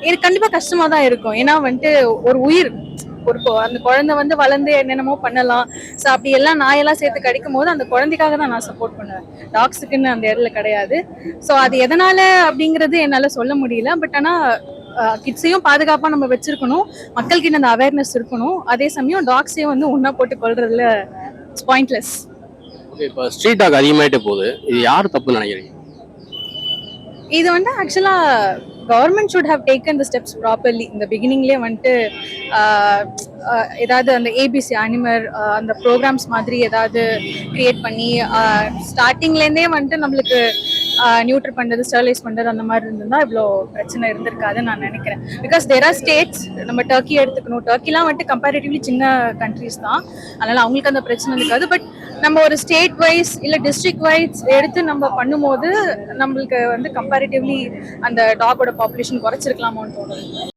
இது கண்டிப்பா கஷ்டமா தான் இருக்கும். ஏன்னா வந்துட்டு ஒரு உயிர் அந்த குழந்தை வந்து வளர்ந்து என்னென்னமோ பண்ணலாம். ஸோ அப்படி எல்லாம் நாயெல்லாம் சேர்த்து கடிக்கும் போது அந்த குழந்தைக்காக தான் நான் சப்போர்ட் பண்ணுவேன். டாக்ஸுக்குன்னு அந்த இடத்துல கிடையாது. ஸோ அது எதனால அப்படிங்கிறது என்னால சொல்ல முடியல. பட் ஆனா கிட்ஸையும் பாதுகாப்பா நம்ம வச்சிருக்கணும். மக்கள்கிட்ட அந்த அவேர்னஸ் இருக்கணும். அதே சமயம் டாக்ஸையும் வந்து ஒன்னா போட்டு கொள்றதுல பாயிண்ட்லெஸ். ஓகே, இப்போ ஸ்ட்ரீட் டாக் அதிகமாயிட்டே போகுது. இது யார் தப்புன்னு நினைக்கிறீங்க? இது வந்து ஆக்சுவலா government should have taken the steps properly. இந்த பிகினிங்லேயே வந்துட்டு ஏதாவது அந்த ஏபிசி அனிமல் அந்த ப்ரோக்ராம்ஸ் மாதிரி ஏதாவது கிரியேட் பண்ணி ஸ்டார்டிங்லேருந்தே வந்துட்டு நம்மளுக்கு நியூட்ரு பண்ணுறது, ஸ்டெர்லைஸ் பண்ணுறது அந்த மாதிரி இருந்திருந்தா இவ்வளோ பிரச்சனை இருந்திருக்காதுன்னு நான் நினைக்கிறேன். பிகாஸ் தேர் ஆர் ஸ்டேட்ஸ், நம்ம டர்க்கி எடுத்துக்கணும். டர்க்கிலாம் வந்துட்டு கம்பேரிட்டிவ்லி சின்ன கண்ட்ரிஸ் தான், அதனால அவங்களுக்கு அந்த பிரச்சனை இருக்காது. பட் நம்ம ஒரு ஸ்டேட் வைஸ் இல்லை டிஸ்ட்ரிக்ட் வைஸ் எடுத்து நம்ம பண்ணும்போது நம்மளுக்கு வந்து கம்பேரிட்டிவ்லி அந்த டாகோட பாப்புலேஷன் குறைச்சிருக்கலாமோன்னு தோணுது.